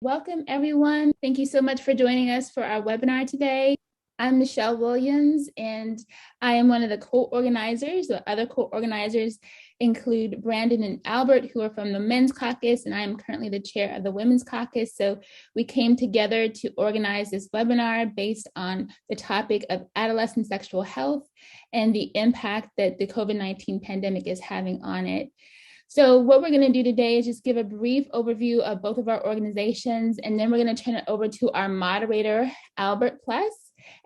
Welcome, everyone. Thank you so much for joining us for our webinar today. I'm Michelle Williams, and I am one of the co-organizers. The other co-organizers include Brandon and Albert, who are from the Men's Caucus, and I am currently the chair of the Women's Caucus. So we came together to organize this webinar based on the topic of adolescent sexual health and the impact that the COVID-19 pandemic is having on it. So what we're going to do today is just give a brief overview of both of our organizations, and then we're going to turn it over to our moderator, Albert Pless,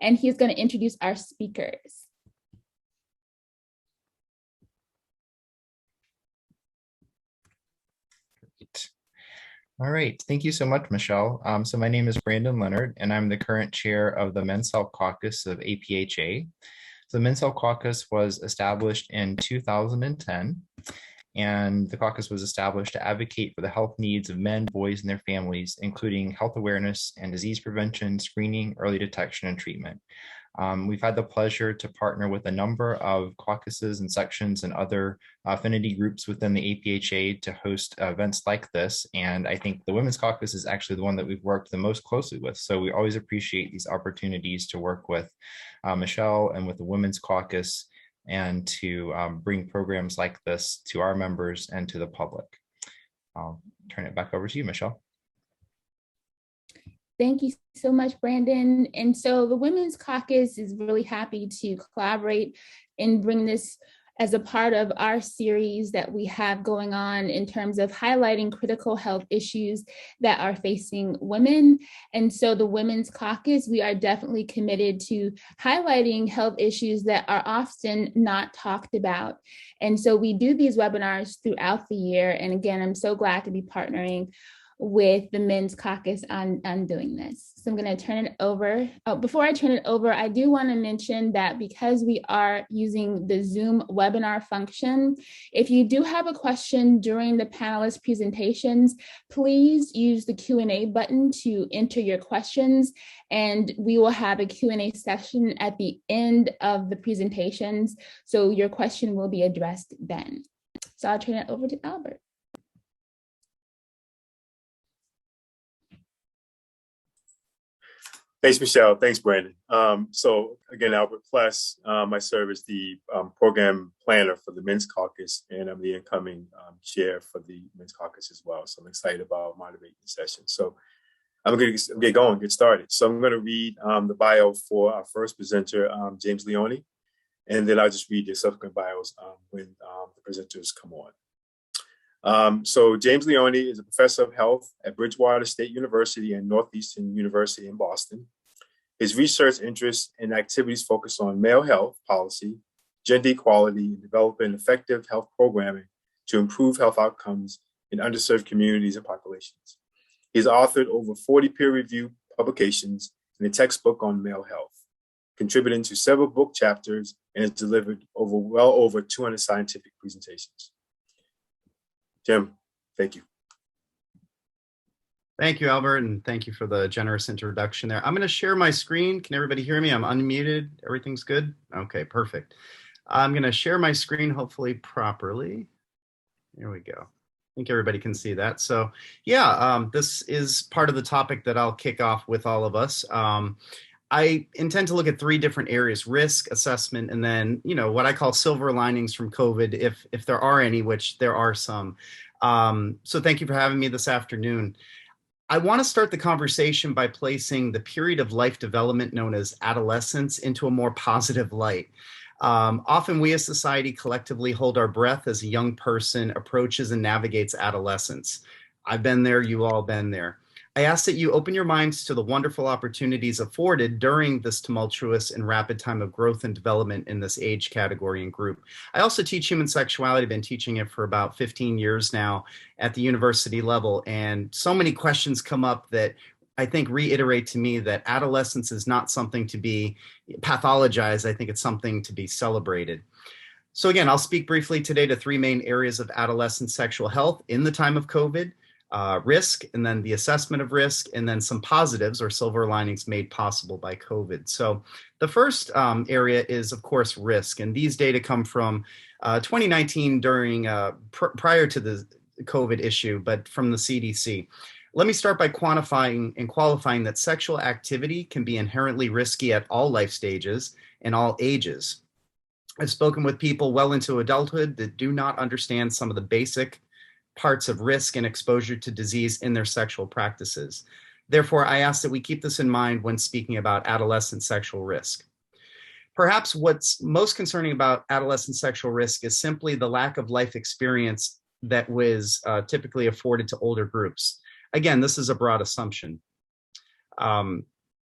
and he's going to introduce our speakers. Great. All right, thank you so much, Michelle. So my name is Brandon Leonard, and I'm the current chair of the Men's Health Caucus of APHA. So the Men's Health Caucus was established in 2010. And the caucus was established to advocate for the health needs of men, boys, and their families, including health awareness and disease prevention, screening, early detection, and treatment. We've had the pleasure to partner with a number of caucuses and sections and other affinity groups within the APHA to host events like this. And I think the Women's Caucus is actually the one that we've worked the most closely with. So we always appreciate these opportunities to work with Michelle and with the Women's Caucus and to bring programs like this to our members and to the public. I'll turn it back over to you, Michelle. Thank you so much, Brandon. And so the Women's Caucus is really happy to collaborate and bring this as a part of our series that we have going on in terms of highlighting critical health issues that are facing women. And so the Women's Caucus, we are definitely committed to highlighting health issues that are often not talked about. And so we do these webinars throughout the year. And again, I'm so glad to be partnering with the Men's Caucus on doing this. So I'm going to turn it over. Oh, before I turn it over, I do want to mention that because we are using the Zoom webinar function, if you do have a question during the panelist presentations, please use the Q&A button to enter your questions, and we will have a Q&A session at the end of the presentations, so your question will be addressed then. So I'll turn it over to Albert. Thanks, Michelle. Thanks, Brandon. So again, Albert Pless. I serve as the program planner for the Men's Caucus, and I'm the incoming chair for the Men's Caucus as well. So I'm excited about moderating the session. So I'm going to get started. So I'm going to read the bio for our first presenter, James Leone, and then I'll just read the subsequent bios when the presenters come on. So James Leone is a professor of health at Bridgewater State University and Northeastern University in Boston. His research interests and activities focus on male health policy, gender equality, and developing effective health programming to improve health outcomes in underserved communities and populations. He's authored over 40 peer-reviewed publications and a textbook on male health, contributing to several book chapters, and has delivered well over 200 scientific presentations. Jim, thank you. Thank you, Albert, and thank you for the generous introduction there. I'm going to share my screen. Can everybody hear me? I'm unmuted. Everything's good? Okay, perfect. I'm going to share my screen, hopefully properly. There we go. I think everybody can see that. So yeah, this is part of the topic that I'll kick off with all of us. I intend to look at three different areas: risk, assessment, and then, what I call silver linings from COVID, if there are any, which there are some. So thank you for having me this afternoon. I want to start the conversation by placing the period of life development known as adolescence into a more positive light. Often we as society collectively hold our breath as a young person approaches and navigates adolescence. I've been there, you all been there. I ask that you open your minds to the wonderful opportunities afforded during this tumultuous and rapid time of growth and development in this age category and group. I also teach human sexuality. I've been teaching it for about 15 years now at the university level, and so many questions come up that I think reiterate to me that adolescence is not something to be pathologized. I think it's something to be celebrated. So again, I'll speak briefly today to three main areas of adolescent sexual health in the time of COVID. Risk, and then the assessment of risk, and then some positives or silver linings made possible by COVID. So the first area is, of course, risk. And these data come from 2019 during prior to the COVID issue, but from the CDC. Let me start by quantifying and qualifying that sexual activity can be inherently risky at all life stages and all ages. I've spoken with people well into adulthood that do not understand some of the basic parts of risk and exposure to disease in their sexual practices. Therefore, I ask that we keep this in mind when speaking about adolescent sexual risk. Perhaps what's most concerning about adolescent sexual risk is simply the lack of life experience that was typically afforded to older groups. Again, this is a broad assumption.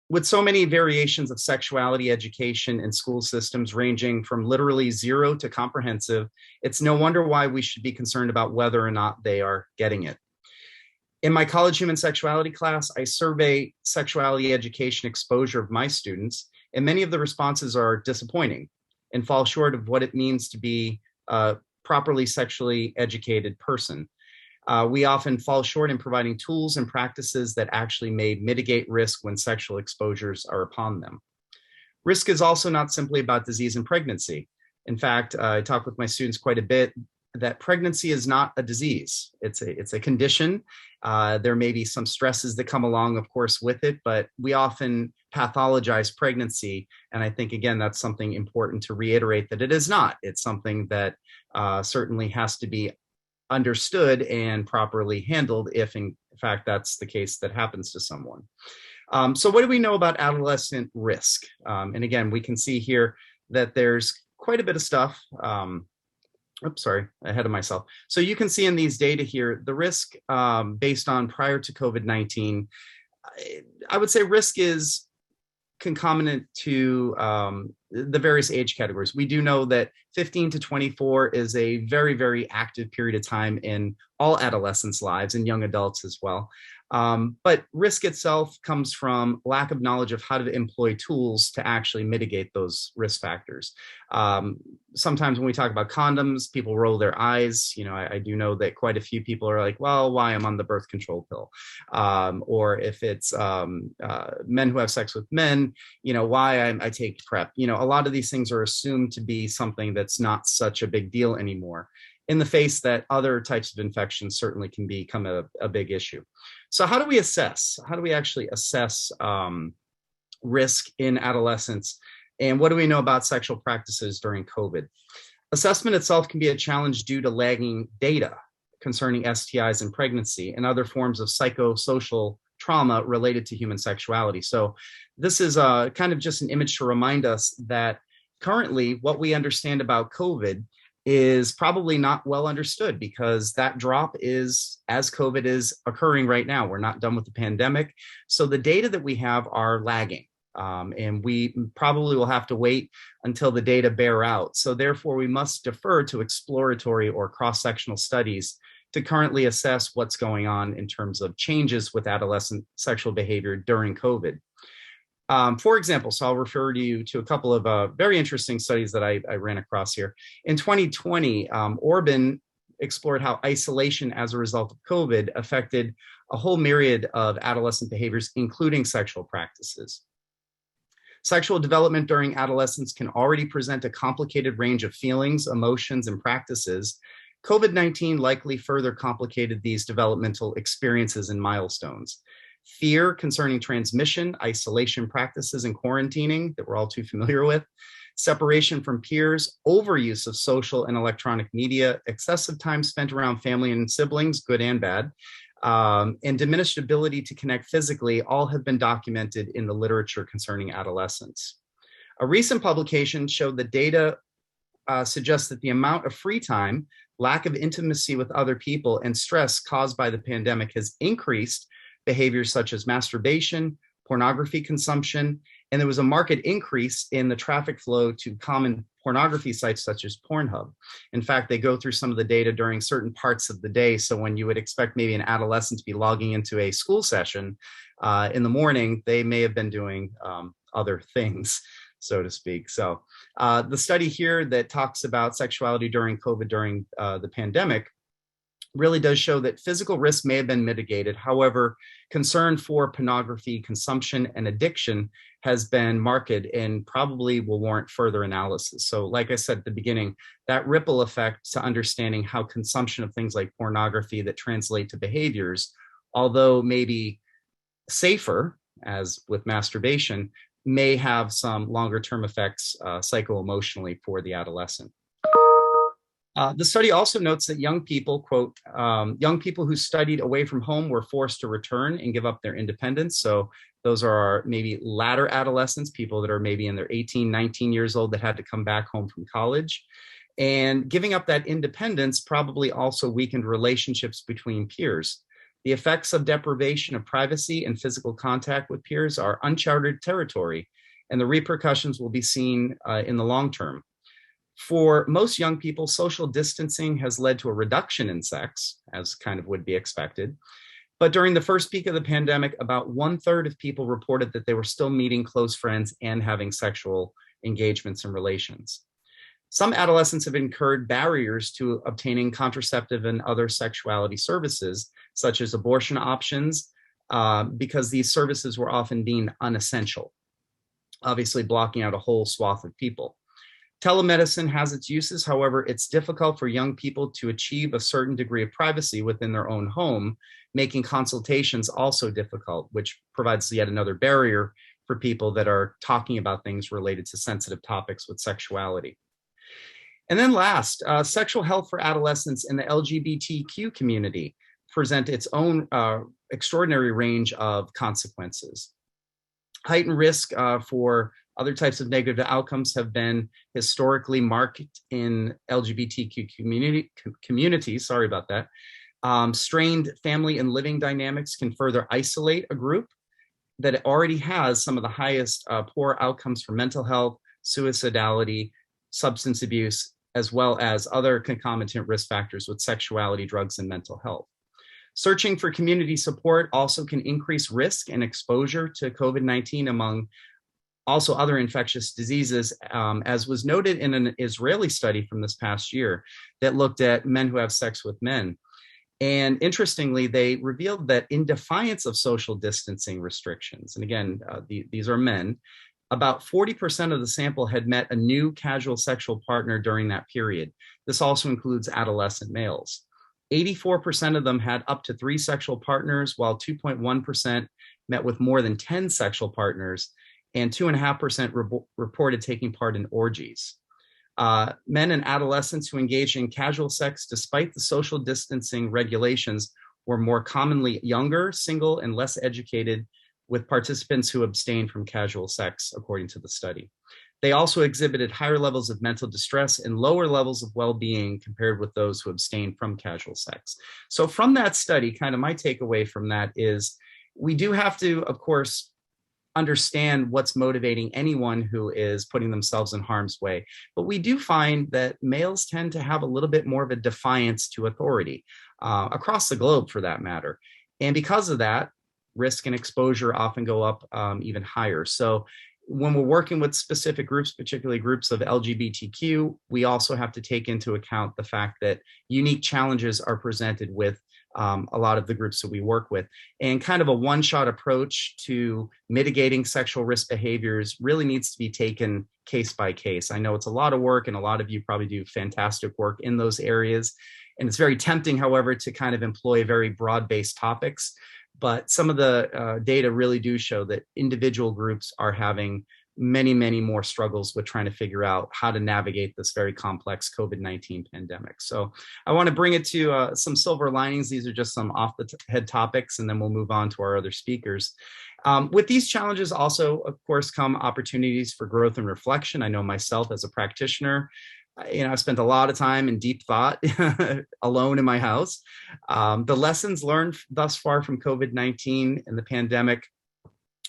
With so many variations of sexuality education in school systems ranging from literally 0 to comprehensive, it's no wonder why we should be concerned about whether or not they are getting it. In my college human sexuality class, I survey sexuality education exposure of my students, and many of the responses are disappointing and fall short of what it means to be a properly sexually educated person. We often fall short in providing tools and practices that actually may mitigate risk when sexual exposures are upon them. Risk is also not simply about disease and pregnancy. In fact, I talk with my students quite a bit that pregnancy is not a disease. It's a condition. There may be some stresses that come along, of course, with it, but we often pathologize pregnancy. And I think, again, that's something important to reiterate that it is not. It's something that certainly has to be understood and properly handled if in fact that's the case that happens to someone. So what do we know about adolescent risk? And again, we can see here that there's quite a bit of stuff. Oops, sorry, ahead of myself. So you can see in these data here, the risk based on prior to COVID-19, I would say risk is concomitant to the various age categories. We do know that 15 to 24 is a very, very active period of time in all adolescents' lives and young adults as well. But risk itself comes from lack of knowledge of how to employ tools to actually mitigate those risk factors. Sometimes when we talk about condoms, people roll their eyes. You know, I do know that quite a few people are like, well, why I'm on the birth control pill? Or if it's men who have sex with men, you know, why I take PrEP. You know, a lot of these things are assumed to be something that's not such a big deal anymore, in the face that other types of infections certainly can become a big issue. So how do we assess? How do we actually assess risk in adolescents? And what do we know about sexual practices during COVID? Assessment itself can be a challenge due to lagging data concerning STIs and pregnancy and other forms of psychosocial trauma related to human sexuality. So this is kind of just an image to remind us that currently what we understand about COVID is probably not well understood, because that drop is as COVID is occurring right now. We're not done with the pandemic. So the data that we have are lagging. And we probably will have to wait until the data bear out. So therefore, we must defer to exploratory or cross-sectional studies to currently assess what's going on in terms of changes with adolescent sexual behavior during COVID. For example, so I'll refer you to a couple of very interesting studies that I ran across here. In 2020, Orban explored how isolation as a result of COVID affected a whole myriad of adolescent behaviors, including sexual practices. Sexual development during adolescence can already present a complicated range of feelings, emotions, and practices. COVID-19 likely further complicated these developmental experiences and milestones. Fear concerning transmission, isolation practices, and quarantining that we're all too familiar with, separation from peers, overuse of social and electronic media, excessive time spent around family and siblings, good and bad, and diminished ability to connect physically, all have been documented in the literature concerning adolescence. A recent publication showed that data suggests that the amount of free time, lack of intimacy with other people, and stress caused by the pandemic has increased behaviors such as masturbation, pornography consumption, and there was a marked increase in the traffic flow to common pornography sites such as Pornhub. In fact, they go through some of the data during certain parts of the day. So when you would expect maybe an adolescent to be logging into a school session in the morning, they may have been doing other things, so to speak. So the study here that talks about sexuality during COVID, during the pandemic, really does show that physical risk may have been mitigated. However, concern for pornography consumption and addiction has been marked and probably will warrant further analysis. So like I said at the beginning, that ripple effect to understanding how consumption of things like pornography that translate to behaviors although maybe safer, as with masturbation, may have some longer term effects psycho-emotionally for the adolescent. The study also notes that young people, quote, young people who studied away from home were forced to return and give up their independence. So those are our maybe latter adolescents, people that are maybe in their 18, 19 years old that had to come back home from college. And giving up that independence probably also weakened relationships between peers. The effects of deprivation of privacy and physical contact with peers are uncharted territory, and the repercussions will be seen in the long term. For most young people, social distancing has led to a reduction in sex, as kind of would be expected. But during the first peak of the pandemic, about 1/3 of people reported that they were still meeting close friends and having sexual engagements and relations. Some adolescents have incurred barriers to obtaining contraceptive and other sexuality services, such as abortion options, because these services were often deemed unessential, obviously blocking out a whole swath of people. Telemedicine has its uses. However, it's difficult for young people to achieve a certain degree of privacy within their own home, making consultations also difficult, which provides yet another barrier for people that are talking about things related to sensitive topics with sexuality. And then last, sexual health for adolescents in the LGBTQ community present its own extraordinary range of consequences. Heightened risk for other types of negative outcomes have been historically marked in LGBTQ communities. Sorry about that. Strained family and living dynamics can further isolate a group that already has some of the highest poor outcomes for mental health, suicidality, substance abuse, as well as other concomitant risk factors with sexuality, drugs, and mental health. Searching for community support also can increase risk and exposure to COVID-19 among also other infectious diseases, as was noted in an Israeli study from this past year that looked at men who have sex with men. And interestingly, they revealed that in defiance of social distancing restrictions, and again, these are men, about 40% of the sample had met a new casual sexual partner during that period. This also includes adolescent males. 84% of them had up to 3 sexual partners, while 2.1% met with more than 10 sexual partners, and 2.5% reported taking part in orgies. Men and adolescents who engaged in casual sex despite the social distancing regulations were more commonly younger, single, and less educated, with participants who abstained from casual sex, according to the study. They also exhibited higher levels of mental distress and lower levels of well-being compared with those who abstained from casual sex. So from that study, kind of my takeaway from that is we do have to, of course, understand what's motivating anyone who is putting themselves in harm's way. But we do find that males tend to have a little bit more of a defiance to authority, across the globe for that matter. And because of that, risk and exposure often go up even higher. So when we're working with specific groups, particularly groups of LGBTQ, we also have to take into account the fact that unique challenges are presented with a lot of the groups that we work with. And kind of a one-shot approach to mitigating sexual risk behaviors really needs to be taken case by case. I know it's a lot of work, and a lot of you probably do fantastic work in those areas. And it's very tempting, however, to kind of employ very broad-based topics. But some of the data really do show that individual groups are having many, many more struggles with trying to figure out how to navigate this very complex COVID-19 pandemic. So I want to bring it to some silver linings. These are just some off the head topics, and then we'll move on to our other speakers. With these challenges also, of course, come opportunities for growth and reflection. I know myself as a practitioner, I've spent a lot of time in deep thought alone in my house. The lessons learned thus far from COVID-19 and the pandemic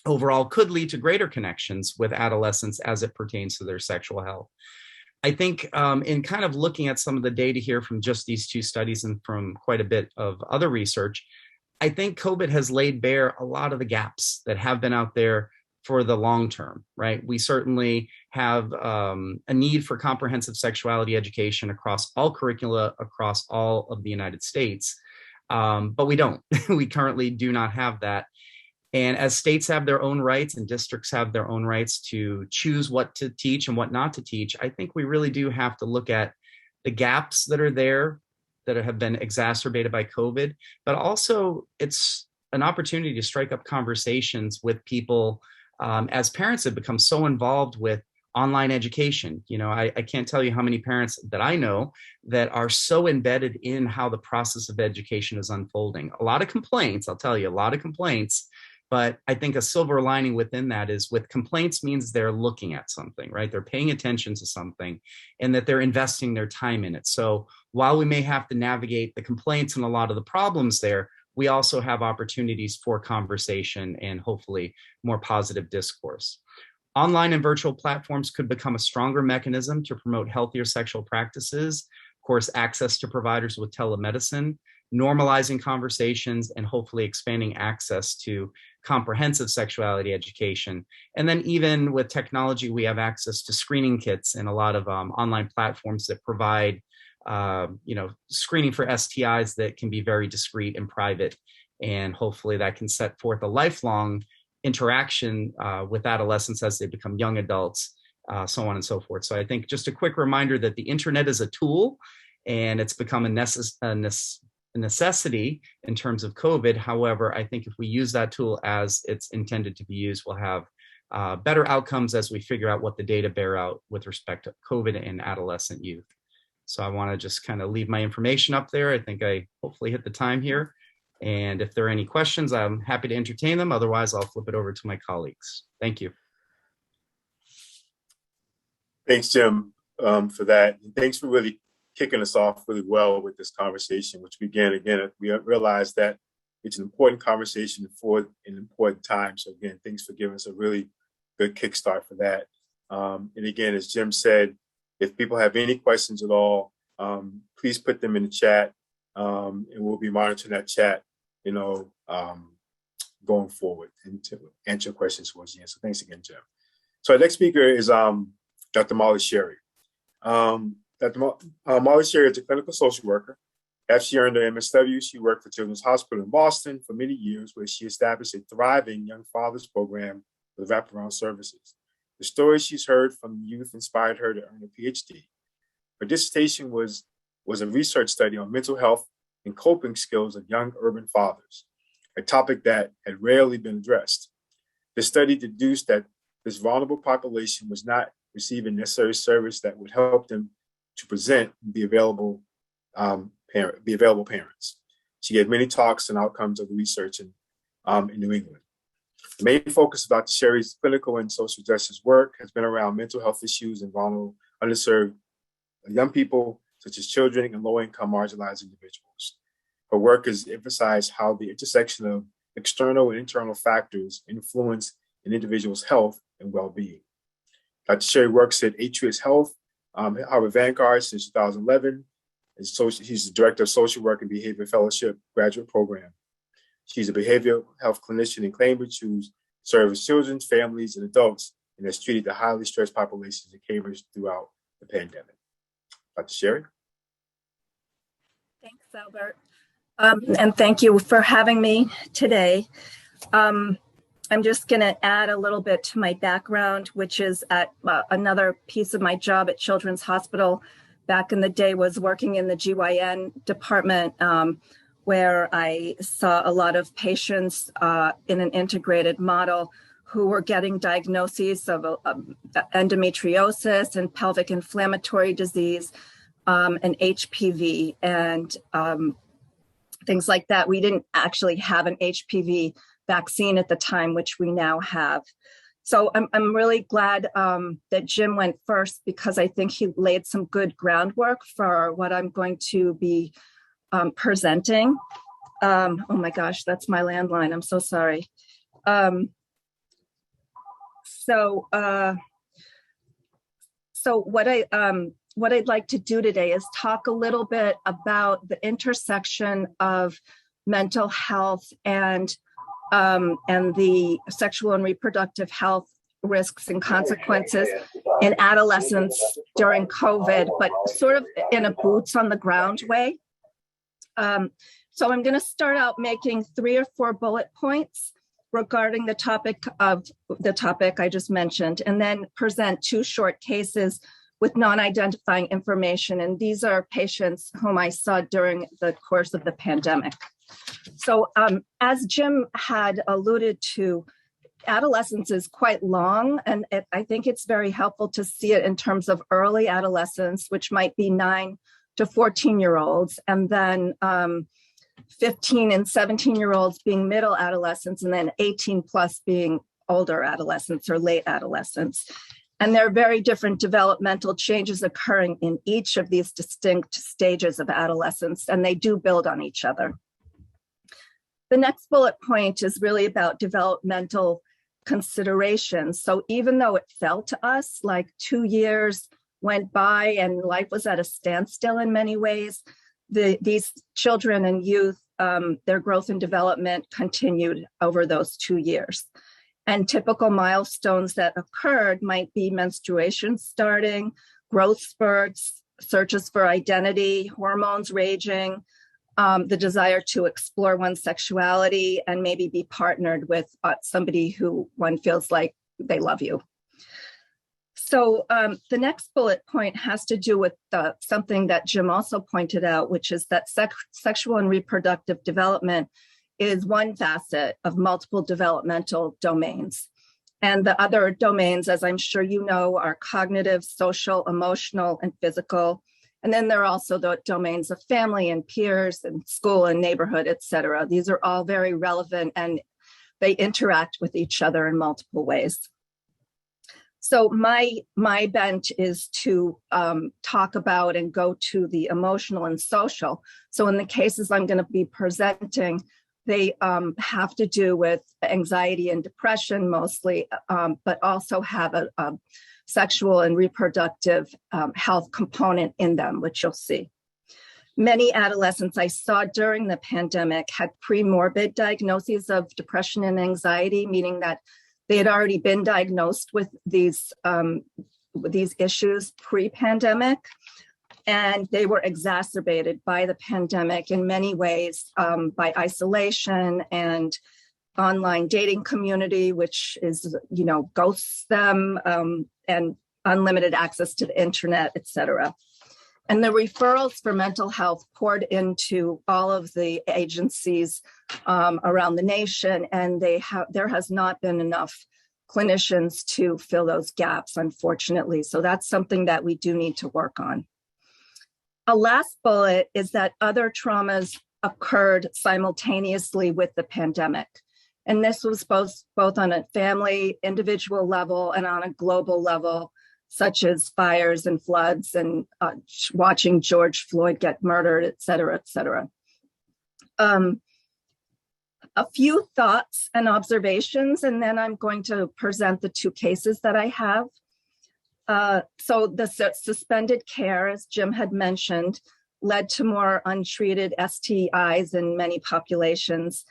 overall could lead to greater connections with adolescents as it pertains to their sexual health. I think in kind of looking at some of the data here from just these 2 studies and from quite a bit of other research, I think COVID has laid bare a lot of the gaps that have been out there for the long term, right? We certainly have a need for comprehensive sexuality education across all curricula, across all of the United States, but we don't. We currently do not have that. And as states have their own rights and districts have their own rights to choose what to teach and what not to teach, I think we really do have to look at the gaps that are there that have been exacerbated by COVID, but also it's an opportunity to strike up conversations with people as parents have become so involved with online education. You know, I can't tell you how many parents that I know that are so embedded in how the process of education is unfolding. A lot of complaints, I'll tell you, a lot of complaints. But I think a silver lining within that is with complaints means they're looking at something, right? They're paying attention to something and that they're investing their time in it. So while we may have to navigate the complaints and a lot of the problems there, we also have opportunities for conversation and hopefully more positive discourse. Online and virtual platforms could become a stronger mechanism to promote healthier sexual practices, of course, access to providers with telemedicine, normalizing conversations, and hopefully expanding access to comprehensive sexuality education. And then even with technology, we have access to screening kits and a lot of online platforms that provide screening for STIs that can be very discreet and private. And hopefully that can set forth a lifelong interaction with adolescents as they become young adults, so on and so forth. So I think just a quick reminder that the internet is a tool and it's become a necessity in terms of COVID. However, I think if we use that tool as it's intended to be used, we'll have better outcomes as we figure out what the data bear out with respect to COVID and adolescent youth. So I want to just kind of leave my information up there. I think I hopefully hit the time here. And if there are any questions, I'm happy to entertain them. Otherwise, I'll flip it over to my colleagues. Thank you. Thanks, Jim, for that. And thanks for really kicking us off really well with this conversation, which again, we realize that it's an important conversation for an important time. So again, thanks for giving us a really good kickstart for that. And again, as Jim said, if people have any questions at all, please put them in the chat, and we'll be monitoring that chat, going forward and to answer questions towards the end. So thanks again, Jim. So our next speaker is Dr. Mollie Sherry. Dr. Mollie Sherry is a clinical social worker. After she earned her MSW, she worked for Children's Hospital in Boston for many years, where she established a thriving young fathers program with wraparound services. The stories she's heard from youth inspired her to earn a PhD. Her dissertation was a research study on mental health and coping skills of young urban fathers, a topic that had rarely been addressed. The study deduced that this vulnerable population was not receiving necessary service that would help them to present and be available parents. She gave many talks on outcomes of the research in New England. The main focus of Dr. Sherry's clinical and social justice work has been around mental health issues and vulnerable, underserved young people, such as children and low-income marginalized individuals. Her work has emphasized how the intersection of external and internal factors influence an individual's health and well-being. Dr. Sherry works at Atrius Health, Harvard Vanguard since 2011. And she's the director of social work and behavior fellowship graduate program. She's a behavioral health clinician in Cambridge who serves children, families, and adults, and has treated the highly stressed populations in Cambridge throughout the pandemic. Dr. Sherry? Thanks, Albert. And thank you for having me today. I'm just going to add a little bit to my background, which is at another piece of my job at Children's Hospital. Back in the day was working in the GYN department, where I saw a lot of patients in an integrated model who were getting diagnoses of endometriosis and pelvic inflammatory disease and HPV and things like that. We didn't actually have an HPV vaccine at the time, which we now have. So I'm really glad that Jim went first, because I think he laid some good groundwork for what I'm going to be presenting. Oh my gosh, that's my landline. I'm so sorry. So what I'd like to do today is talk a little bit about the intersection of mental health and the sexual and reproductive health risks and consequences in adolescents during COVID, but sort of in a boots on the ground way. So I'm going to start out making 3 or 4 bullet points regarding the topic I just mentioned, and then present 2 short cases with non-identifying information. And these are patients whom I saw during the course of the pandemic. So as Jim had alluded to, adolescence is quite long, and I think it's very helpful to see it in terms of early adolescence, which might be 9 to 14-year-olds, and then 15 and 17-year-olds being middle adolescents, and then 18 plus being older adolescents or late adolescents. And there are very different developmental changes occurring in each of these distinct stages of adolescence, and they do build on each other. The next bullet point is really about developmental considerations. So even though it felt to us like 2 years went by and life was at a standstill in many ways, these children and youth, their growth and development continued over those 2 years. And typical milestones that occurred might be menstruation starting, growth spurts, searches for identity, hormones raging, the desire to explore one's sexuality and maybe be partnered with somebody who one feels like they love you. So the next bullet point has to do with something that Jim also pointed out, which is that sexual and reproductive development is one facet of multiple developmental domains. And the other domains, as I'm sure you know, are cognitive, social, emotional, and physical. And then there are also the domains of family and peers and school and neighborhood, et cetera. These are all very relevant and they interact with each other in multiple ways. So my bent is to talk about and go to the emotional and social. So in the cases I'm going to be presenting, they have to do with anxiety and depression mostly, but also have a sexual and reproductive health component in them, which you'll see. Many adolescents I saw during the pandemic had pre-morbid diagnoses of depression and anxiety, meaning that they had already been diagnosed with these issues pre-pandemic, and they were exacerbated by the pandemic in many ways, by isolation and online dating community, which is, ghosts them, and unlimited access to the internet, et cetera. And the referrals for mental health poured into all of the agencies around the nation, and there has not been enough clinicians to fill those gaps, unfortunately. So that's something that we do need to work on. A last bullet is that other traumas occurred simultaneously with the pandemic. And this was both on a family, individual level and on a global level, such as fires and floods and watching George Floyd get murdered, et cetera, et cetera. A few thoughts and observations, and then I'm going to present the two cases that I have. So the suspended care, as Jim had mentioned, led to more untreated STIs in many populations.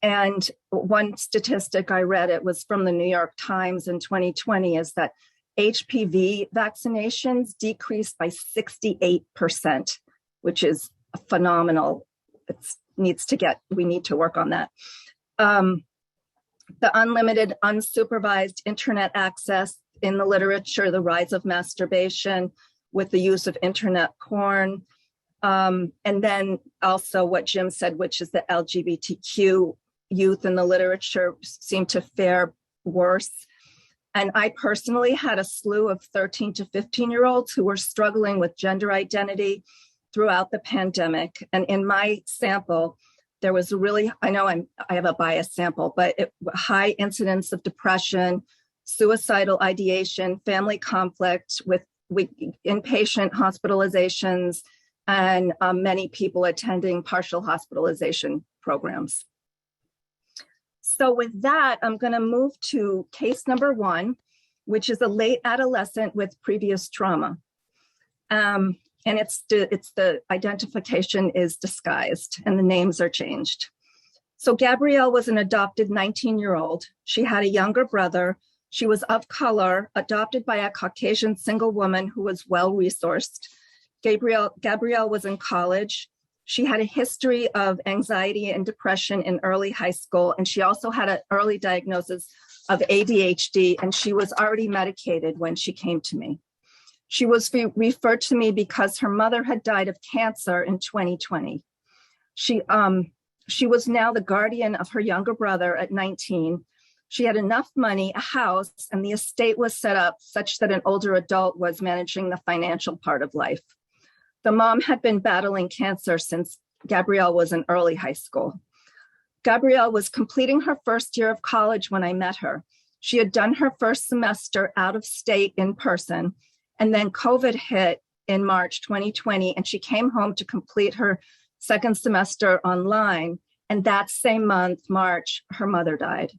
And one statistic I read, it was from the New York Times in 2020, is that HPV vaccinations decreased by 68%, which is phenomenal. We need to work on that. The unlimited, unsupervised internet access in the literature, the rise of masturbation with the use of internet porn. And then also what Jim said, which is the LGBTQ youth in the literature seem to fare worse. And I personally had a slew of 13 to 15-year-olds who were struggling with gender identity throughout the pandemic. And in my sample, there was I have a biased sample, but high incidence of depression, suicidal ideation, family conflict with inpatient hospitalizations, and many people attending partial hospitalization programs. So with that, I'm going to move to case number 1, which is a late adolescent with previous trauma. And it's the identification is disguised and the names are changed. So Gabrielle was an adopted 19-year-old. She had a younger brother. She was of color, adopted by a Caucasian single woman who was well-resourced. Gabrielle was in college. She had a history of anxiety and depression in early high school, and she also had an early diagnosis of ADHD, and she was already medicated when she came to me. She was referred to me because her mother had died of cancer in 2020. She was now the guardian of her younger brother at 19. She had enough money, a house, and the estate was set up such that an older adult was managing the financial part of life. The mom had been battling cancer since Gabrielle was in early high school. Gabrielle was completing her first year of college when I met her. She had done her first semester out of state in person, and then COVID hit in March 2020, and she came home to complete her second semester online. And that same month, March, her mother died.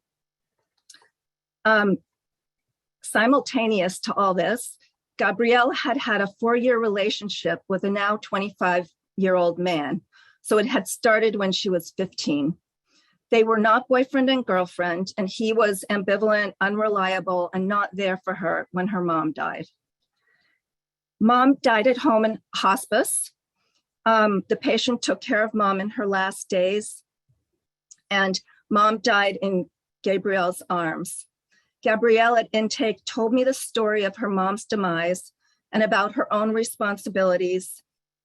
Simultaneous to all this, Gabrielle had had a 4-year relationship with a now 25-year-old man. So it had started when she was 15. They were not boyfriend and girlfriend, and he was ambivalent, unreliable, and not there for her when her mom died. Mom died at home in hospice. The patient took care of mom in her last days, and mom died in Gabrielle's arms. Gabrielle at intake told me the story of her mom's demise and about her own responsibilities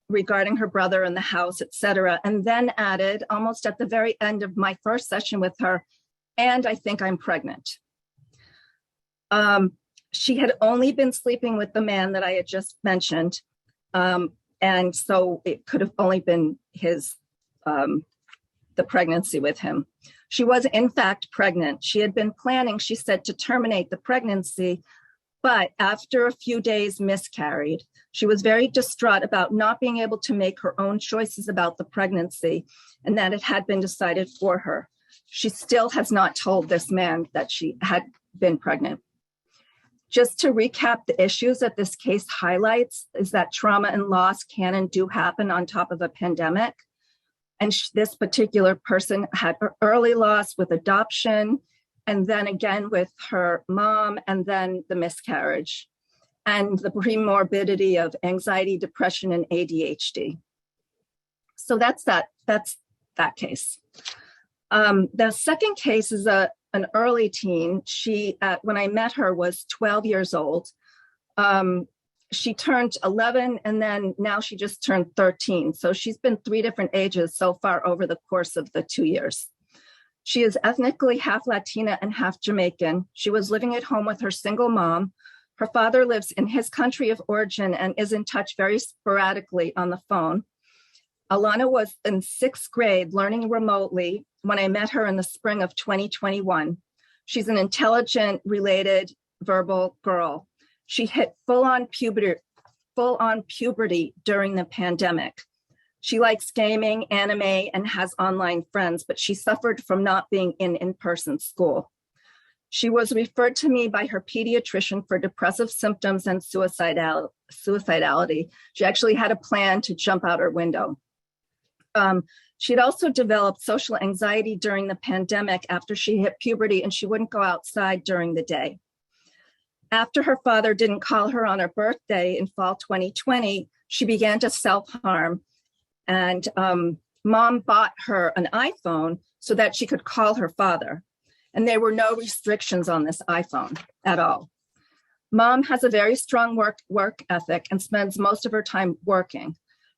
regarding her brother and the house, etc., and then added, almost at the very end of my first session with her, and I think I'm pregnant. She had only been sleeping with the man that I had just mentioned, and so it could have only been his, the pregnancy with him. She was in fact pregnant. She had been planning, she said, to terminate the pregnancy, but after a few days miscarried. She was very distraught about not being able to make her own choices about the pregnancy and that it had been decided for her. She still has not told this man that she had been pregnant. Just to recap the issues that this case highlights is that trauma and loss can and do happen on top of a pandemic. And this particular person had early loss with adoption, and then again with her mom, and then the miscarriage, and the premorbidity of anxiety, depression, and ADHD. So that's that case. The second case is an early teen. She, when I met her, was 12 years old. She turned 11, and then now she just turned 13. So she's been 3 different ages so far over the course of the 2 years. She is ethnically half Latina and half Jamaican. She was living at home with her single mom. Her father lives in his country of origin and is in touch very sporadically on the phone. Alana was in 6th grade learning remotely when I met her in the spring of 2021. She's an intelligent, related, verbal girl. She hit full-on puberty during the pandemic. She likes gaming, anime, and has online friends, but she suffered from not being in-person school. She was referred to me by her pediatrician for depressive symptoms and suicidality. She actually had a plan to jump out her window. She'd also developed social anxiety during the pandemic after she hit puberty, and she wouldn't go outside during the day. After her father didn't call her on her birthday in fall 2020, she began to self-harm. And mom bought her an iPhone so that she could call her father. And there were no restrictions on this iPhone at all. Mom has a very strong work ethic and spends most of her time working.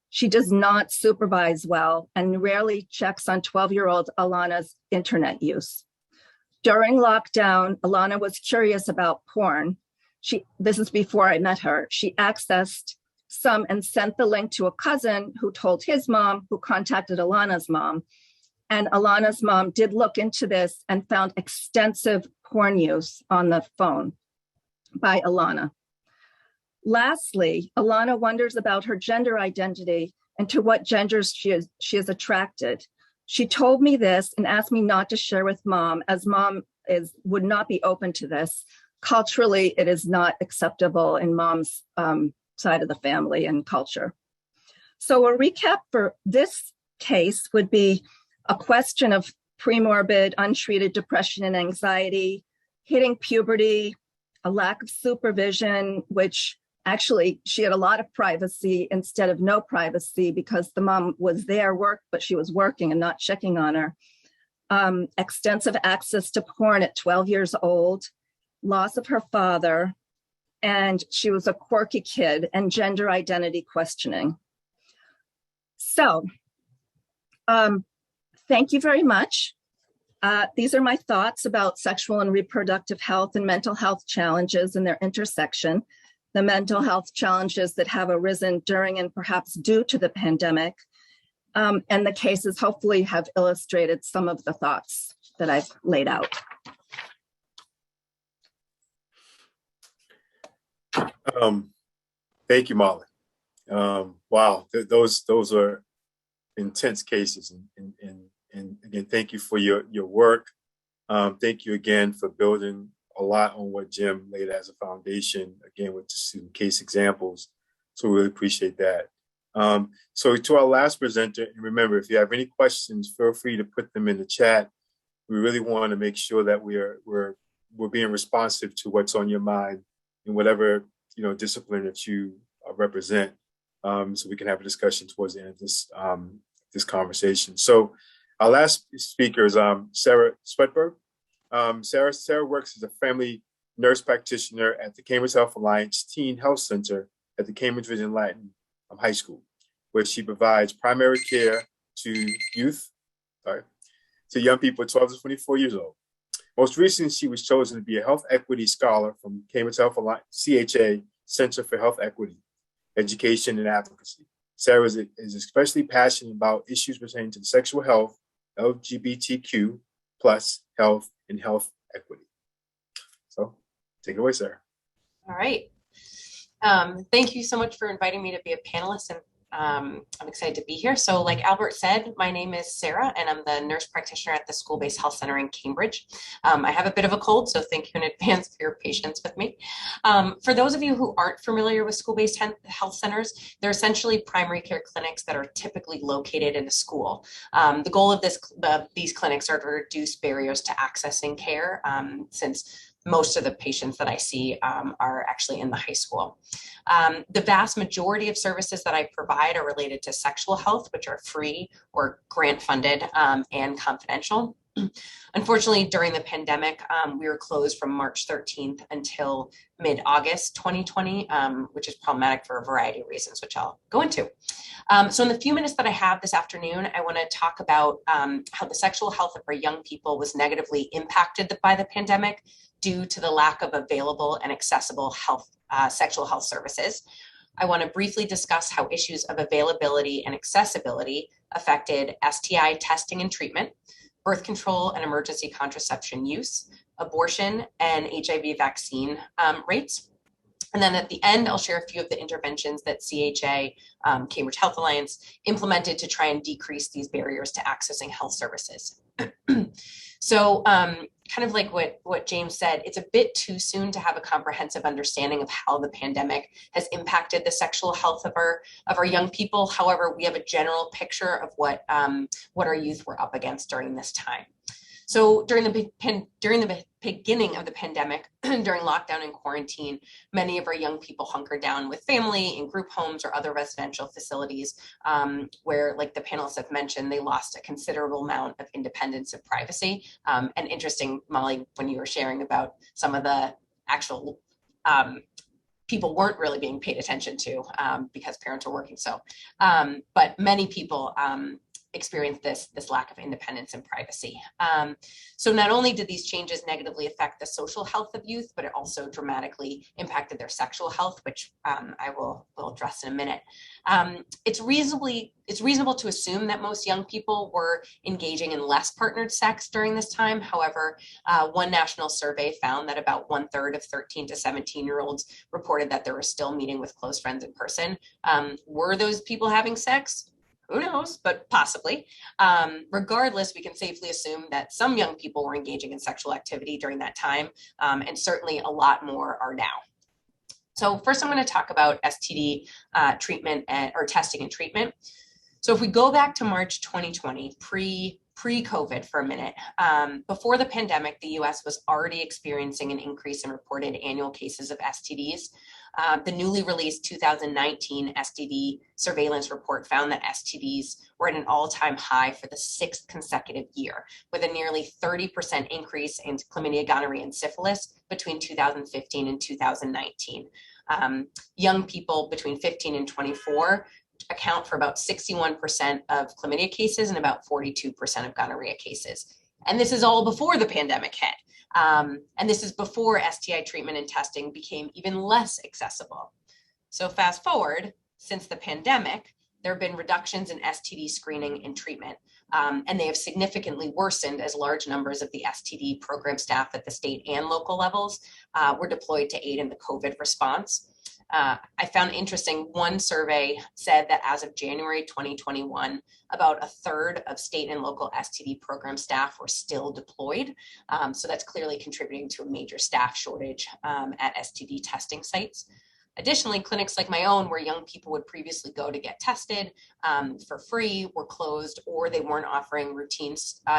She does not supervise well and rarely checks on 12-year-old Alana's internet use. During lockdown, Alana was curious about porn. This is before I met her. She accessed some and sent the link to a cousin who told his mom, who contacted Alana's mom. And Alana's mom did look into this and found extensive porn use on the phone by Alana. Lastly, Alana wonders about her gender identity and to what genders she is attracted. She told me this and asked me not to share with mom, as mom would not be open to this. Culturally, it is not acceptable in mom's side of the family and culture. So a recap for this case would be a question of premorbid, untreated depression and anxiety, hitting puberty, a lack of supervision, which actually she had a lot of privacy instead of no privacy because the mom was there, but she was working and not checking on her. Extensive access to porn at 12 years old, loss of her father, and she was a quirky kid, and gender identity questioning. So Thank you very much. These are my thoughts about sexual and reproductive health and mental health challenges and their intersection, the mental health challenges that have arisen during and perhaps due to the pandemic, and the cases hopefully have illustrated some of the thoughts that I've laid out. Thank you, Mollie. Wow, those are intense cases, and again, thank you for your work. Thank you again for building a lot on what Jim laid as a foundation, again, with some case examples. So we really appreciate that. So to our last presenter, and remember, if you have any questions, feel free to put them in the chat. We really want to make sure that we're being responsive to what's on your mind in whatever discipline that you represent, so we can have a discussion towards the end of this conversation. So our last speaker is Sarah Swettberg. Sarah works as a family nurse practitioner at the Cambridge Health Alliance Teen Health Center at the Cambridge Vision Latin High School, where she provides primary care to young people 12 to 24 years old. Most recently, she was chosen to be a health equity scholar from Cambridge Health Alliance, CHA, Center for Health Equity, Education and Advocacy. Sarah is especially passionate about issues pertaining to sexual health, LGBTQ plus health, and health equity. So take it away, Sarah. All right. Thank you so much for inviting me to be a panelist, and I'm excited to be here. So like Albert said, my name is Sarah, and I'm the nurse practitioner at the School-Based Health Center in Cambridge. I have a bit of a cold, so thank you in advance for your patience with me. For those of you who aren't familiar with school-based health centers, they're essentially primary care clinics that are typically located in a school. The goal of these clinics are to reduce barriers to accessing care, since most of the patients that I see are actually in the high school. The vast majority of services that I provide are related to sexual health, which are free or grant funded and confidential. Unfortunately, during the pandemic, we were closed from March 13th until mid-August 2020, which is problematic for a variety of reasons, which I'll go into. So in the few minutes that I have this afternoon, I want to talk about how the sexual health of our young people was negatively impacted by the pandemic due to the lack of available and accessible sexual health services. I want to briefly discuss how issues of availability and accessibility affected STI testing and treatment, birth control and emergency contraception use, abortion, and HIV vaccine rates. And then at the end, I'll share a few of the interventions that CHA, Cambridge Health Alliance, implemented to try and decrease these barriers to accessing health services. So kind of like what James said, it's a bit too soon to have a comprehensive understanding of how the pandemic has impacted the sexual health of our young people. However, we have a general picture of what our youth were up against during this time. So during the beginning of the pandemic, during lockdown and quarantine, many of our young people hunkered down with family in group homes or other residential facilities where, like the panelists have mentioned, they lost a considerable amount of independence and privacy. And interesting, Mollie, when you were sharing about some of the actual people weren't really being paid attention to because parents were working. So, but many people experienced this lack of independence and privacy. So not only did these changes negatively affect the social health of youth, but it also dramatically impacted their sexual health, which I will address in a minute. It's reasonable to assume that most young people were engaging in less partnered sex during this time. However, one national survey found that about 1/3 of 13 to 17-year-olds reported that they were still meeting with close friends in person. Were those people having sex? Who knows, but possibly. Regardless, we can safely assume that some young people were engaging in sexual activity during that time, and certainly a lot more are now. So first, I'm going to talk about STD treatment or testing and treatment. So if we go back to March 2020, pre-COVID for a minute, before the pandemic, the US was already experiencing an increase in reported annual cases of STDs. The newly released 2019 STD surveillance report found that STDs were at an all-time high for the 6th consecutive year, with a nearly 30% increase in chlamydia, gonorrhea, and syphilis between 2015 and 2019. Young people between 15 and 24 account for about 61% of chlamydia cases and about 42% of gonorrhea cases. And this is all before the pandemic hit. And this is before STI treatment and testing became even less accessible. So fast forward, since the pandemic, there have been reductions in STD screening and treatment, and they have significantly worsened as large numbers of the STD program staff at the state and local levels were deployed to aid in the COVID response. I found interesting, one survey said that as of January 2021, about a third of state and local STD program staff were still deployed. So that's clearly contributing to a major staff shortage at STD testing sites. Additionally, clinics like my own, where young people would previously go to get tested for free, were closed, or they weren't offering routine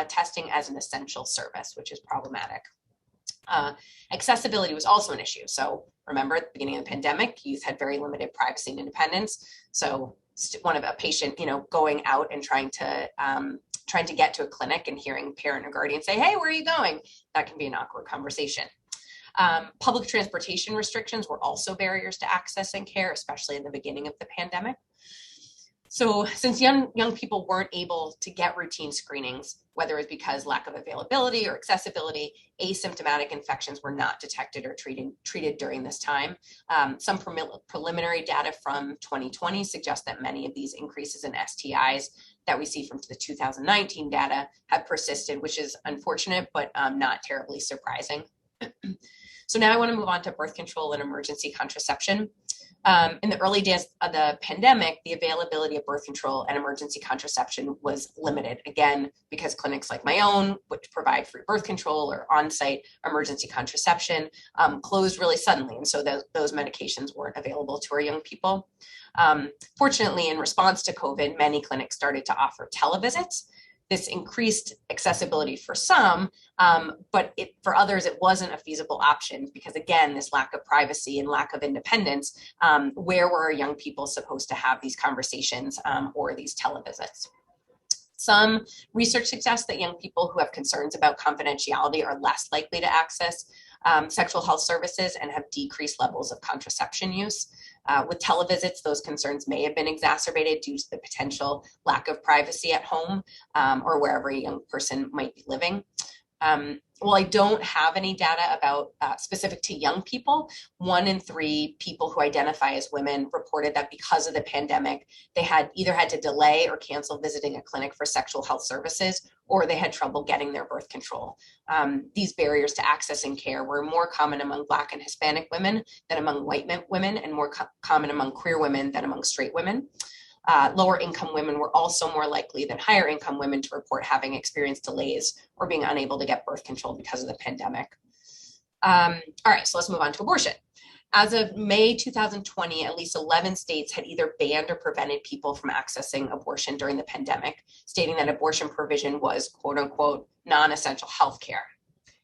testing as an essential service, which is problematic. Accessibility was also an issue. So remember, at the beginning of the pandemic, youth had very limited privacy and independence. So one of a patient, going out and trying to get to a clinic and hearing parent or guardian say, "Hey, where are you going?" That can be an awkward conversation. Public transportation restrictions were also barriers to access and care, especially in the beginning of the pandemic. So since young people weren't able to get routine screenings, whether it's because lack of availability or accessibility, asymptomatic infections were not detected or treated during this time. Some preliminary data from 2020 suggest that many of these increases in STIs that we see from the 2019 data have persisted, which is unfortunate, but not terribly surprising. So now I want to move on to birth control and emergency contraception. In the early days of the pandemic, the availability of birth control and emergency contraception was limited, again, because clinics like my own, which provide free birth control or on-site emergency contraception, closed really suddenly. And so those medications weren't available to our young people. Fortunately, in response to COVID, many clinics started to offer televisits. This increased accessibility for some, but for others, it wasn't a feasible option because, again, this lack of privacy and lack of independence, where were our young people supposed to have these conversations or these televisits? Some research suggests that young people who have concerns about confidentiality are less likely to access sexual health services and have decreased levels of contraception use. With televisits, those concerns may have been exacerbated due to the potential lack of privacy at home or wherever a young person might be living. While I don't have any data about specific to young people, 1 in 3 people who identify as women reported that because of the pandemic, they had either had to delay or cancel visiting a clinic for sexual health services, or they had trouble getting their birth control. These barriers to accessing care were more common among Black and Hispanic women than among white women, and more common among queer women than among straight women. Lower income women were also more likely than higher income women to report having experienced delays or being unable to get birth control because of the pandemic. All right, so let's move on to abortion. As of May 2020, at least 11 states had either banned or prevented people from accessing abortion during the pandemic, stating that abortion provision was, quote unquote, non-essential healthcare.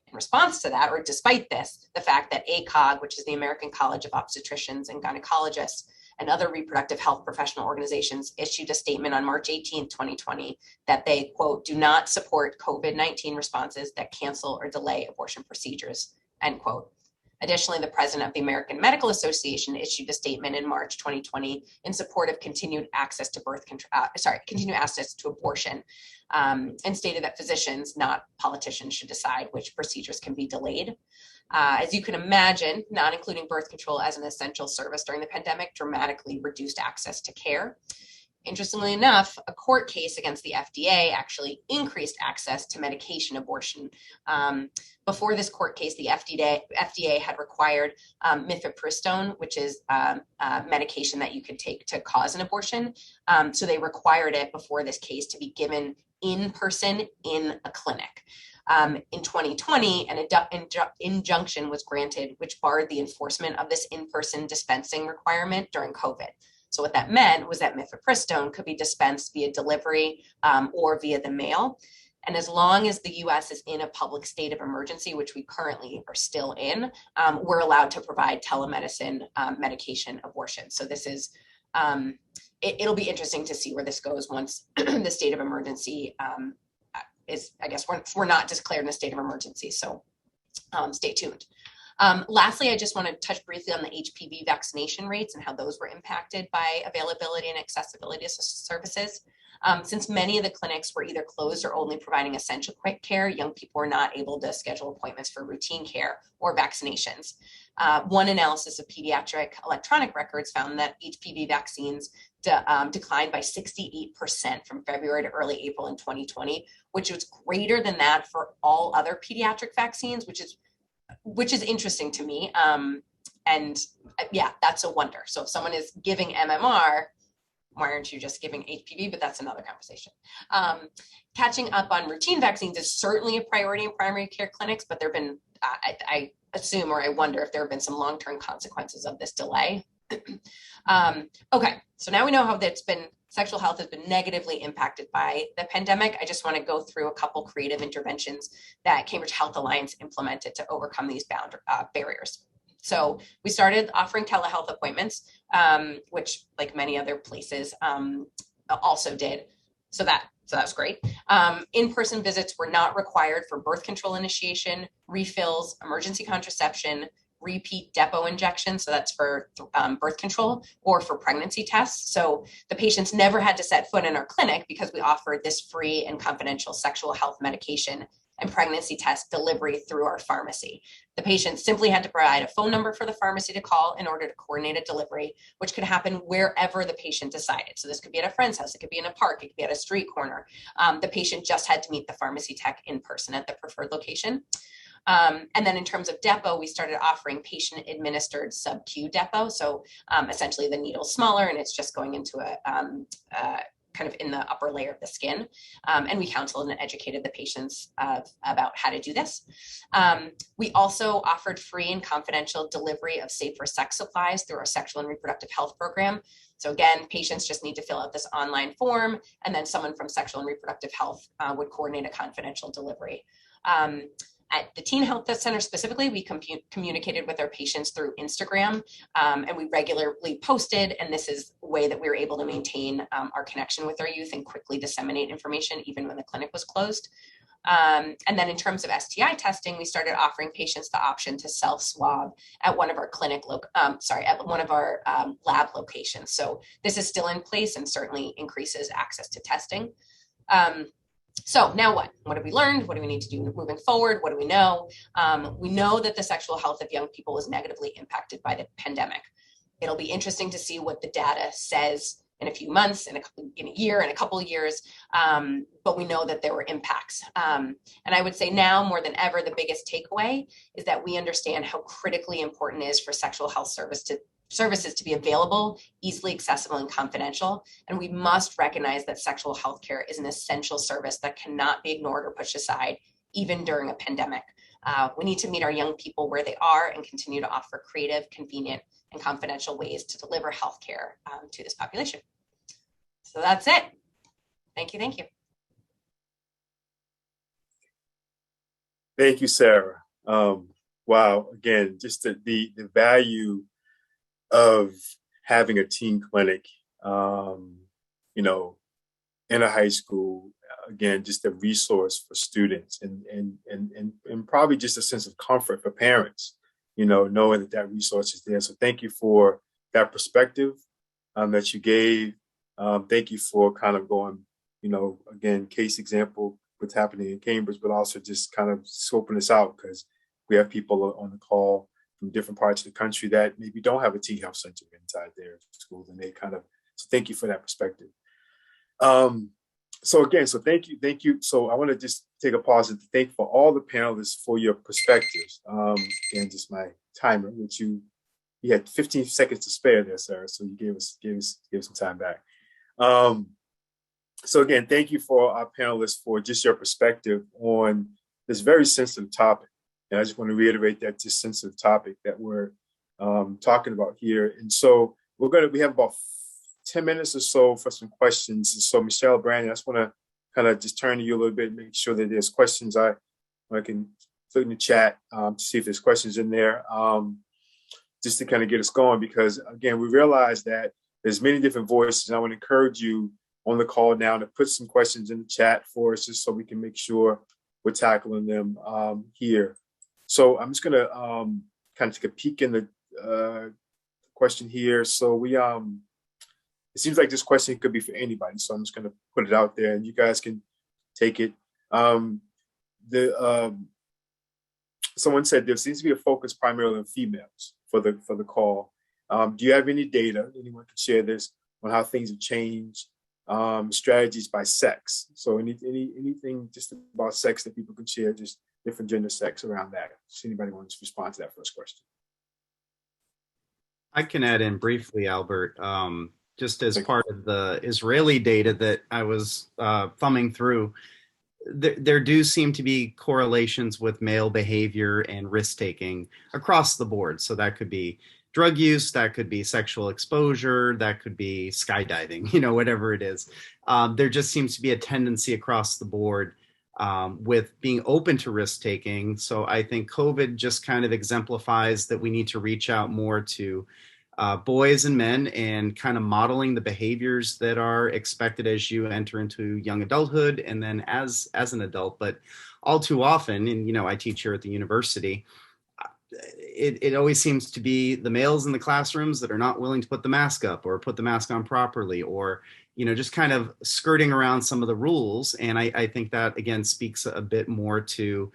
In response to that, or despite this, the fact that ACOG, which is the American College of Obstetricians and Gynecologists, and other reproductive health professional organizations issued a statement on March 18, 2020, that they, quote, do not support COVID-19 responses that cancel or delay abortion procedures, end quote. Additionally, the president of the American Medical Association issued a statement in March 2020 in support of continued access to abortion, and stated that physicians, not politicians, should decide which procedures can be delayed. As you can imagine, not including birth control as an essential service during the pandemic dramatically reduced access to care. Interestingly enough, a court case against the FDA actually increased access to medication abortion. Before this court case, the FDA had required mifepristone, which is medication that you could take to cause an abortion. So they required it before this case to be given in person in a clinic. In 2020, an injunction was granted, which barred the enforcement of this in-person dispensing requirement during COVID. So what that meant was that mifepristone could be dispensed via delivery or via the mail. And as long as the US is in a public state of emergency, which we currently are still in, we're allowed to provide telemedicine medication abortion. So this is, it'll be interesting to see where this goes once the state of emergency is, I guess we're not declared in a state of emergency, so stay tuned. Lastly, I just want to touch briefly on the HPV vaccination rates and how those were impacted by availability and accessibility of services. Since many of the clinics were either closed or only providing essential quick care, young people were not able to schedule appointments for routine care or vaccinations. One analysis of pediatric electronic records found that HPV vaccines declined by 68% from February to early April in 2020, which was greater than that for all other pediatric vaccines, which is interesting to me. And yeah, that's a wonder. So if someone is giving MMR, why aren't you just giving HPV? But that's another conversation. Catching up on routine vaccines is certainly a priority in primary care clinics, but there have been, I assume, or I wonder if there have been some long-term consequences of this delay. Okay, so now we know how sexual health has been negatively impacted by the pandemic. I just want to go through a couple creative interventions that Cambridge Health Alliance implemented to overcome these barriers. So we started offering telehealth appointments, which, like many other places, also did. So that's great. In-person visits were not required for birth control initiation, refills, emergency contraception, repeat depot injection, so that's for birth control, or for pregnancy tests. So the patients never had to set foot in our clinic because we offered this free and confidential sexual health medication and pregnancy test delivery through our pharmacy. The patient simply had to provide a phone number for the pharmacy to call in order to coordinate a delivery, which could happen wherever the patient decided. So this could be at a friend's house, it could be in a park, it could be at a street corner. The patient just had to meet the pharmacy tech in person at the preferred location. And then in terms of depot, we started offering patient administered sub-Q depot. So essentially the needle's smaller and it's just going into a kind of in the upper layer of the skin. And we counseled and educated the patients about how to do this. We also offered free and confidential delivery of safer sex supplies through our sexual and reproductive health program. So again, patients just need to fill out this online form, and then someone from sexual and reproductive health would coordinate a confidential delivery. At the Teen Health Center specifically, we communicated with our patients through Instagram, and we regularly posted, and this is a way that we were able to maintain our connection with our youth and quickly disseminate information even when the clinic was closed. And then in terms of STI testing, we started offering patients the option to self-swab at one of our at one of our lab locations. So this is still in place and certainly increases access to testing. So now what? What have we learned? What do we need to do moving forward? What do we know? We know that the sexual health of young people was negatively impacted by the pandemic. It'll be interesting to see what the data says in a few months, in a year, in a couple of years, but we know that there were impacts. And I would say now more than ever, the biggest takeaway is that we understand how critically important it is for sexual health services to be available, easily accessible, and confidential. And we must recognize that sexual health care is an essential service that cannot be ignored or pushed aside, even during a pandemic. We need to meet our young people where they are and continue to offer creative, convenient, and confidential ways to deliver health care to this population. So that's it. Thank you. Thank you. Thank you, Sarah. Wow. Again, just the value of having a teen clinic, in a high school, again, just a resource for students and probably just a sense of comfort for parents, knowing that resource is there. So thank you for that perspective that you gave. Thank you for kind of going, again, case example, what's happening in Cambridge, but also just kind of scoping this out because we have people on the call from different parts of the country that maybe don't have a teen health center inside their schools, and so thank you for that perspective. So thank you. So I want to just take a pause and thank for all the panelists for your perspectives. And just my timer, which you had 15 seconds to spare there, Sarah. So you gave us some time back. So again, thank you for our panelists for just your perspective on this very sensitive topic. And I just want to reiterate that this sensitive topic that we're talking about here. And so we have about 10 minutes or so for some questions. And so Michelle, Brandon, I just want to kind of just turn to you a little bit, make sure that there's questions. I can put in the chat to see if there's questions in there, just to kind of get us going. Because again, we realize that there's many different voices. And I want to encourage you on the call now to put some questions in the chat for us, just so we can make sure we're tackling them here. So I'm just going to kind of take a peek in the question here. So it seems like this question could be for anybody. So I'm just going to put it out there, and you guys can take it. Someone said there seems to be a focus primarily on females for the call. Do you have any data? Anyone can share this on how things have changed? Strategies by sex. So anything just about sex that people can share, just different gender sex around that. Does anybody want to respond to that first question? I can add in briefly, Albert, just as part of the Israeli data that I was thumbing through. There do seem to be correlations with male behavior and risk-taking across the board. So that could be drug use, that could be sexual exposure, that could be skydiving, whatever it is. There just seems to be a tendency across the board with being open to risk-taking. So I think COVID just kind of exemplifies that we need to reach out more to boys and men and kind of modeling the behaviors that are expected as you enter into young adulthood and then as an adult. But all too often, and I teach here at the university, it always seems to be the males in the classrooms that are not willing to put the mask up or put the mask on properly, or just kind of skirting around some of the rules. And I think that again speaks a bit more to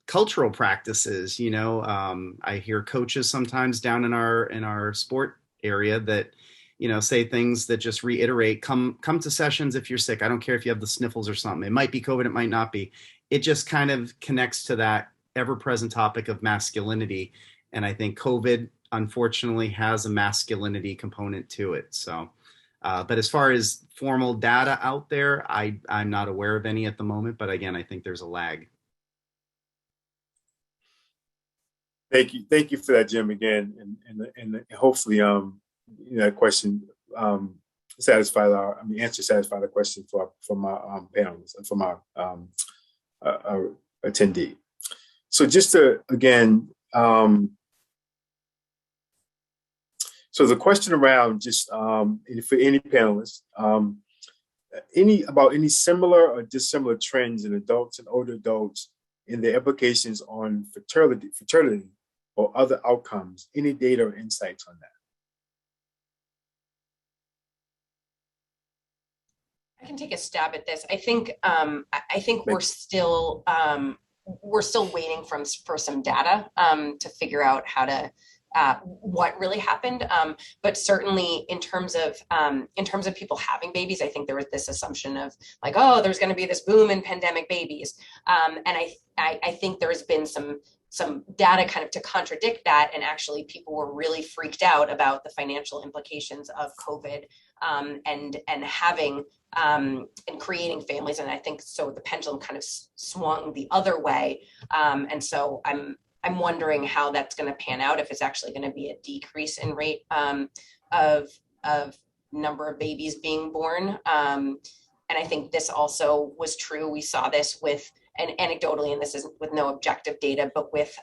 cultural practices. I hear coaches sometimes down in our sport area that say things that just reiterate, come to sessions if you're sick. I don't care if you have the sniffles or something. It might be COVID, it might not be. It just kind of connects to that ever-present topic of masculinity, and I think COVID unfortunately has a masculinity component to it. So but as far as formal data out there, I'm not aware of any at the moment, but again, I think there's a lag. Thank you for that, Jim, again, and hopefully, that question answer satisfied the question for my panelists and for my attendee. So just to again, so the question around just for any panelists, any similar or dissimilar trends in adults and older adults in their implications on fertility or other outcomes, any data or insights on that? I can take a stab at this. I think we're still waiting for some data to figure out how to what really happened. But certainly in terms of people having babies, I think there was this assumption of like, oh, there's going to be this boom in pandemic babies, and I think there has been some data kind of to contradict that, and actually people were really freaked out about the financial implications of COVID and having and creating families. And I think so the pendulum kind of swung the other way, and so I'm wondering how that's going to pan out, if it's actually going to be a decrease in rate of number of babies being born. And I think this also was true. We saw this with, and anecdotally, and this is with no objective data, but with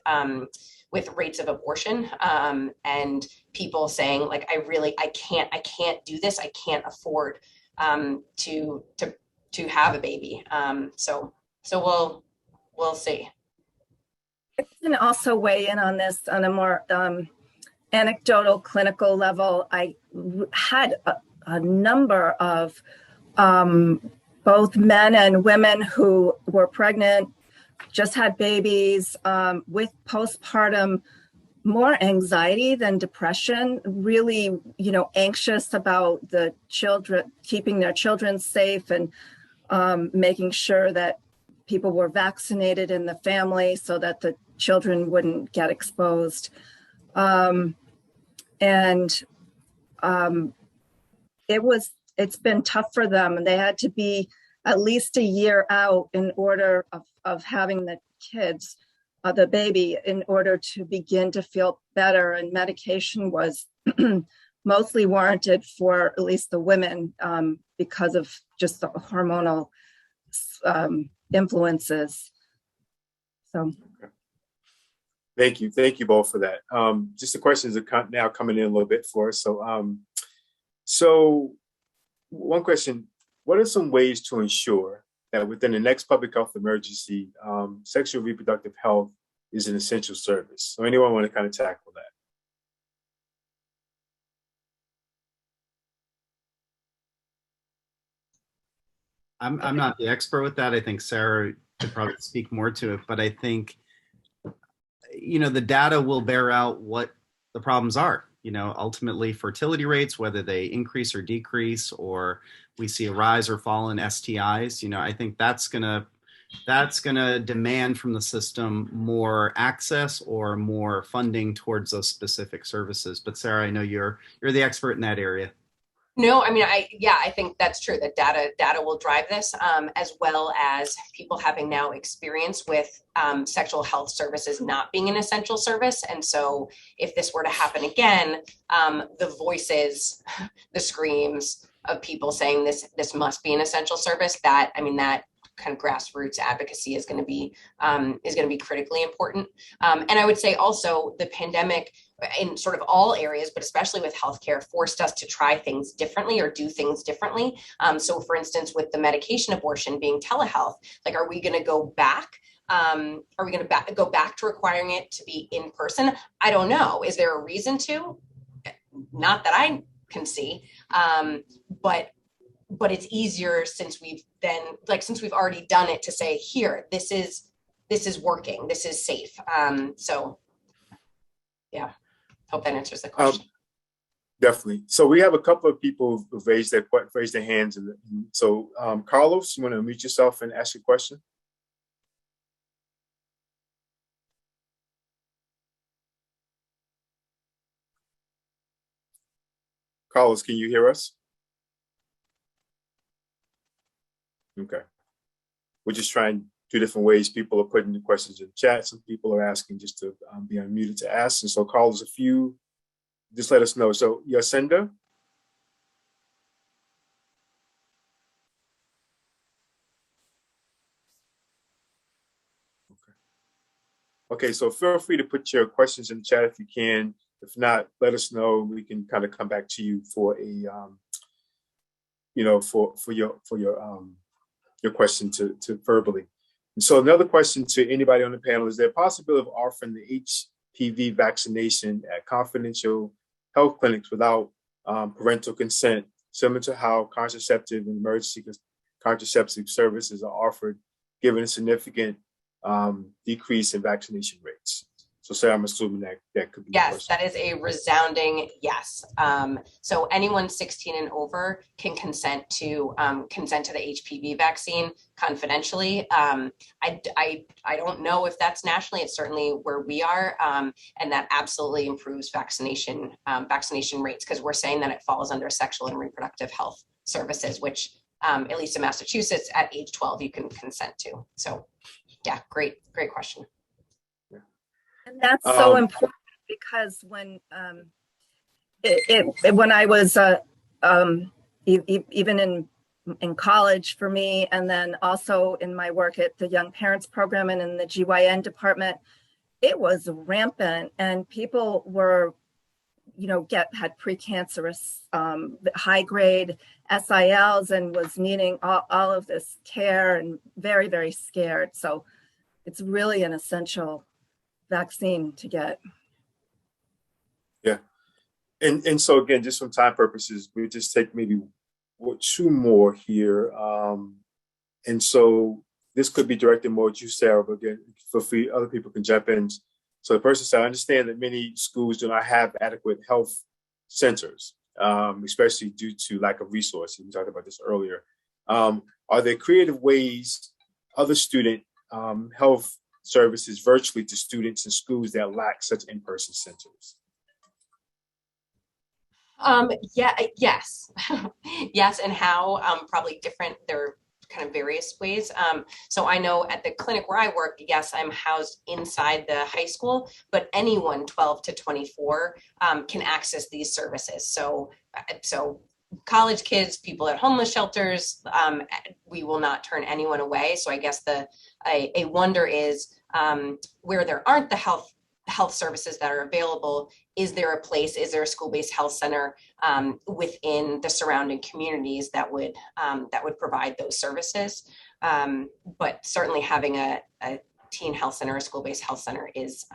rates of abortion and people saying like, I can't do this. I can't afford to have a baby. So we'll see. I can also weigh in on this on a more anecdotal clinical level. I had a number of both men and women who were pregnant, just had babies with postpartum, more anxiety than depression, really, anxious about the children, keeping their children safe and making sure that people were vaccinated in the family so that the children wouldn't get exposed. It's been tough for them. And they had to be at least a year out in order of having the kids, the baby, in order to begin to feel better. And medication was mostly warranted for at least the women because of just the hormonal influences. So. Thank you both for that. Just the questions are now coming in a little bit for us. So one question, what are some ways to ensure that within the next public health emergency, sexual reproductive health is an essential service. So anyone want to kind of tackle that? I'm not the expert with that. I think Sarah could probably speak more to it, but I think, the data will bear out what the problems are. Ultimately fertility rates, whether they increase or decrease, or we see a rise or fall in STIs. I think that's gonna demand from the system more access or more funding towards those specific services. But Sarah, I know you're the expert in that area. No, I mean, I think that's true. That data will drive this, as well as people having now experience with sexual health services not being an essential service. And so, if this were to happen again, the voices, the screams of people saying this must be an essential service. That kind of grassroots advocacy is going to be critically important. And I would say also the pandemic, in sort of all areas, but especially with healthcare, forced us to try things differently or do things differently. So for instance, with the medication abortion being telehealth, are we going to go back? Are we going to go back to requiring it to be in person? I don't know. Is there a reason to? Not that I can see, but it's easier since we've already done it to say, here, this is working, this is safe. So yeah. Hope that answers the question. Definitely. So we have a couple of people who raised their hands. And so Carlos, you want to unmute yourself and ask your question? Carlos, can you hear us? Okay. We're just trying 2 different ways. People are putting the questions in the chat. Some people are asking just to be unmuted to ask. And so Carlos, if you just let us know. So Yacinda? Okay, so feel free to put your questions in the chat if you can. If not, let us know. We can kind of come back to you for a, for your question to verbally. And so another question to anybody on the panel, is there a possibility of offering the HPV vaccination at confidential health clinics without parental consent, similar to how contraceptive and emergency contraceptive services are offered, given a significant decrease in vaccination rates? So Sarah, I'm assuming that could be. Yes, that is a resounding yes. So anyone 16 and over can consent to the HPV vaccine confidentially. I don't know if that's nationally. It's certainly where we are, and that absolutely improves vaccination rates, because we're saying that it falls under sexual and reproductive health services, which at least in Massachusetts at age 12 you can consent to. So yeah, great question. And that's so important, because when when I was even in college for me, and then also in my work at the Young Parents Program and in the GYN department, it was rampant, and people were, had precancerous, high grade SILs, and was needing all of this care, and very, very scared. So it's really an essential vaccine to get. Yeah. And so again, just from time purposes, we just take maybe 2 more here. And so this could be directed more at you, Sarah, but again, for free, other people can jump in. So the person said, I understand that many schools do not have adequate health centers, especially due to lack of resources. We talked about this earlier. Are there creative ways other student health services virtually to students in schools that lack such in-person centers? Yes. Yes, and how probably different. There are kind of various ways. So I know at the clinic where I work, yes, I'm housed inside the high school, but anyone 12 to 24 can access these services. So college kids, people at homeless shelters, we will not turn anyone away. So I guess a wonder is, where there aren't the health services that are available, is there a place, is there a school-based health center within the surrounding communities that would provide those services? But certainly having a teen health center or school-based health center is,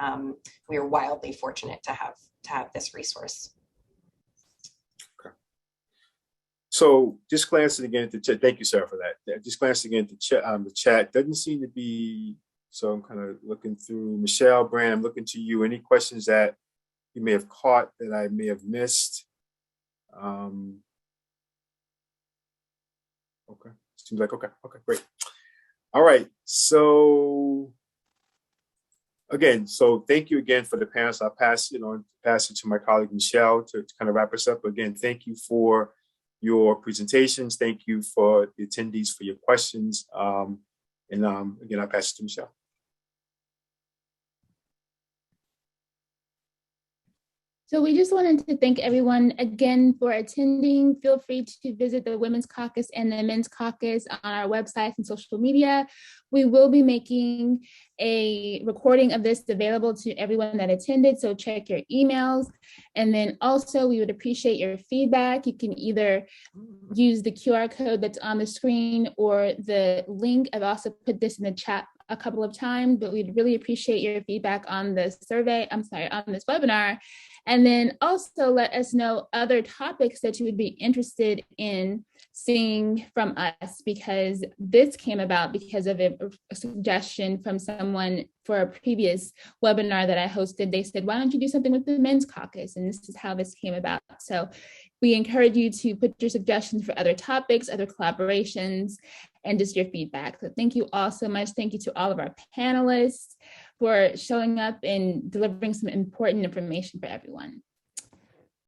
we are wildly fortunate to have this resource. Okay. So just glancing again at the chat, thank you, Sarah, for that. Just glancing again at the chat doesn't seem to be, so I'm kind of looking through. Michelle, Brand, I'm looking to you. Any questions that you may have caught that I may have missed? Okay, seems like okay, great. All right, so again, so thank you again for the panelists. I'll pass it to my colleague Michelle to kind of wrap us up. Again, thank you for your presentations. Thank you for the attendees for your questions. Again, I'll pass it to Michelle. So we just wanted to thank everyone again for attending. Feel free to visit the Women's Caucus and the Men's Caucus on our websites and social media. We will be making a recording of this available to everyone that attended, so check your emails. And then also we would appreciate your feedback. You can either use the QR code that's on the screen or the link. I've also put this in the chat a couple of times, but we'd really appreciate your feedback on this on this webinar. And then also let us know other topics that you would be interested in seeing from us, because this came about because of a suggestion from someone for a previous webinar that I hosted. They said, why don't you do something with the Men's Caucus? And this is how this came about. So we encourage you to put your suggestions for other topics, other collaborations, and just your feedback. So thank you all so much. Thank you to all of our panelists for showing up and delivering some important information for everyone.